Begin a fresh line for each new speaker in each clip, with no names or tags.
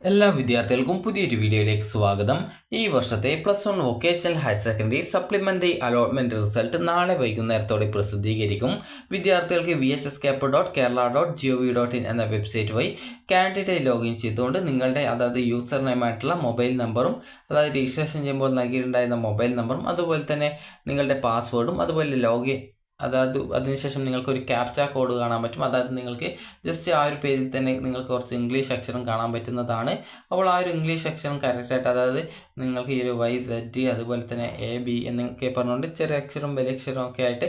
എല്ലാ വിദ്യാർത്ഥികൾക്കും പുതിയൊരു വീഡിയോയിലേക്ക് സ്വാഗതം. ഈ വർഷത്തെ +1 vocational higher secondary supplementary allotment result നാളെ വൈകുന്നേരത്തോടെ പ്രസിദ്ധീകരിക്കും. വിദ്യാർത്ഥികൾക്ക് vhscap.kerala.gov.in എന്ന വെബ്സൈറ്റ് വഴി കാൻഡിഡേറ്റ് ലോഗിൻ ചെയ്തുകൊണ്ട് നിങ്ങളുടെ യൂസർ നെയിമായിട്ടുള്ള മൊബൈൽ നമ്പറും രജിസ്ട്രേഷൻ ചെയ്യുമ്പോൾ നൽകിയിട്ടുണ്ടായിരുന്ന മൊബൈൽ നമ്പറും അതുപോലെ തന്നെ നിങ്ങളുടെ പാസ്വേഡും അതുപോലെ ലോഗിൻ അതിനുശേഷം നിങ്ങൾക്കൊരു ക്യാപ്ച കോഡ് കാണാൻ പറ്റും. നിങ്ങൾക്ക് ജസ്റ്റ് ആ ഒരു പേജിൽ തന്നെ നിങ്ങൾക്ക് കുറച്ച് ഇംഗ്ലീഷ് അക്ഷരം കാണാൻ പറ്റുന്നതാണ്. അപ്പോൾ ആ ഒരു ഇംഗ്ലീഷ് അക്ഷരം കറക്റ്റായിട്ട് നിങ്ങൾക്ക് ഈ ഒരു YZ അതുപോലെ തന്നെ AB എന്നൊക്കെ പറഞ്ഞുകൊണ്ട് ചെറിയ അക്ഷരവും വലിയ അക്ഷരവും ഒക്കെ ആയിട്ട്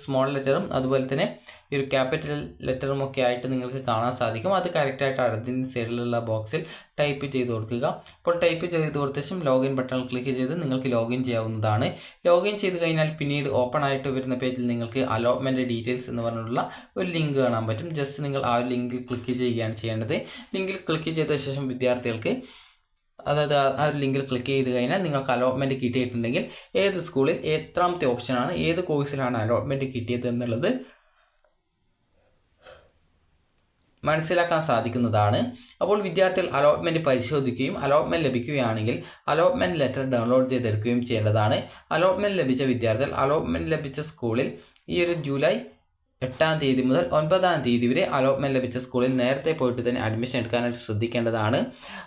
സ്മോൾ ലെറ്ററും അതുപോലെ തന്നെ ഈ ഒരു ക്യാപിറ്റൽ ലെറ്ററും ഒക്കെ ആയിട്ട് നിങ്ങൾക്ക് കാണാൻ സാധിക്കും. അത് കറക്റ്റായിട്ട് അതിന് സൈഡിലുള്ള ബോക്സിൽ ടൈപ്പ് ചെയ്ത് കൊടുക്കുക. അപ്പോൾ ടൈപ്പ് ചെയ്ത് കൊടുത്ത ശേഷം ലോഗിൻ ബട്ടൺ ക്ലിക്ക് ചെയ്ത് നിങ്ങൾക്ക് ലോഗിൻ ചെയ്യാവുന്നതാണ്. ലോഗിൻ ചെയ്ത് കഴിഞ്ഞാൽ പിന്നീട് ഓപ്പൺ ആയിട്ട് വരുന്ന പേജിൽ നിങ്ങൾക്ക് അലോട്ട്മെൻറ്റ് ഡീറ്റെയിൽസ് എന്ന് പറഞ്ഞിട്ടുള്ള ഒരു ലിങ്ക് കാണാൻ പറ്റും. ജസ്റ്റ് നിങ്ങൾ ആ ഒരു ലിങ്കിൽ ക്ലിക്ക് ചെയ്യുകയാണ് ചെയ്യേണ്ടത്. ലിങ്കിൽ ക്ലിക്ക് ചെയ്ത ശേഷം വിദ്യാർത്ഥികൾക്ക് ആ ഒരു ലിങ്കിൽ ക്ലിക്ക് ചെയ്ത് കഴിഞ്ഞാൽ നിങ്ങൾക്ക് അലോട്ട്മെൻറ്റ് കിട്ടിയിട്ടുണ്ടെങ്കിൽ ഏത് സ്കൂളിൽ എത്രാമത്തെ ഓപ്ഷനാണ് ഏത് കോഴ്സിലാണ് അലോട്ട്മെൻറ്റ് കിട്ടിയത് എന്നുള്ളത് മനസ്സിലാക്കാൻ സാധിക്കുന്നതാണ്. അപ്പോൾ വിദ്യാർത്ഥികൾ അലോട്ട്മെൻറ്റ് പരിശോധിക്കുകയും അലോട്ട്മെൻറ്റ് ലഭിക്കുകയാണെങ്കിൽ അലോട്ട്മെൻറ്റ് ലെറ്റർ ഡൗൺലോഡ് ചെയ്തെടുക്കുകയും ചെയ്യേണ്ടതാണ്. അലോട്ട്മെൻറ്റ് ലഭിച്ച വിദ്യാർത്ഥികൾ അലോട്ട്മെൻറ്റ് ലഭിച്ച സ്കൂളിൽ ഈ ഒരു ജൂലൈ 8-ാം തീയതി മുതൽ 9-ാം തീയതി വരെ അലോട്ട്മെൻറ്റ് ലഭിച്ച സ്കൂളിൽ നേരത്തെ പോയിട്ട് തന്നെ അഡ്മിഷൻ എടുക്കാനായിട്ട് ശ്രദ്ധിക്കേണ്ടതാണ്.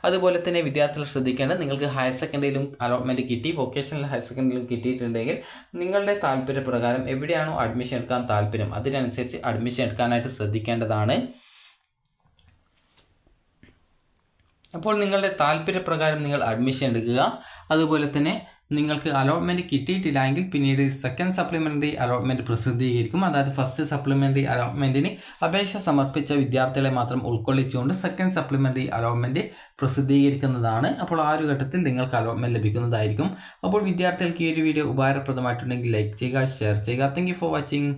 അതുപോലെ തന്നെ വിദ്യാർത്ഥികൾ ശ്രദ്ധിക്കേണ്ടത് നിങ്ങൾക്ക് ഹയർ സെക്കൻഡറിയിലും അലോട്ട്മെൻറ്റ് കിട്ടി, വൊക്കേഷണൽ ഹയർ സെക്കൻഡറിയിലും കിട്ടിയിട്ടുണ്ടെങ്കിൽ നിങ്ങളുടെ താല്പര്യപ്രകാരം എവിടെയാണോ അഡ്മിഷൻ എടുക്കാൻ താല്പര്യം അതിനനുസരിച്ച് അഡ്മിഷൻ എടുക്കാനായിട്ട് ശ്രദ്ധിക്കേണ്ടതാണ്. അപ്പോൾ നിങ്ങളുടെ താല്പര്യപ്രകാരം നിങ്ങൾ അഡ്മിഷൻ എടുക്കുക. അതുപോലെ തന്നെ നിങ്ങൾക്ക് അലോട്ട്മെൻറ്റ് കിട്ടിയിട്ടില്ലെങ്കിൽ പിന്നീട് സെക്കൻഡ് സപ്ലിമെൻ്ററി അലോട്ട്മെൻറ്റ് പ്രസിദ്ധീകരിക്കും. ഫസ്റ്റ് സപ്ലിമെൻ്ററി അലോട്ട്മെൻറ്റിന് അപേക്ഷ സമർപ്പിച്ച വിദ്യാർത്ഥികളെ മാത്രം ഉൾക്കൊള്ളിച്ചുകൊണ്ട് സെക്കൻഡ് സപ്ലിമെൻ്ററി അലോട്ട്മെൻറ്റ് പ്രസിദ്ധീകരിക്കുന്നതാണ്. അപ്പോൾ ആ ഒരു ഘട്ടത്തിൽ നിങ്ങൾക്ക് അലോട്ട്മെൻറ്റ് ലഭിക്കുന്നതായിരിക്കും. അപ്പോൾ വിദ്യാർത്ഥികൾക്ക് ഈ ഒരു വീഡിയോ ഉപകാരപ്രദമായിട്ടുണ്ടെങ്കിൽ ലൈക്ക് ചെയ്യുക, ഷെയർ ചെയ്യുക. Thank you for watching.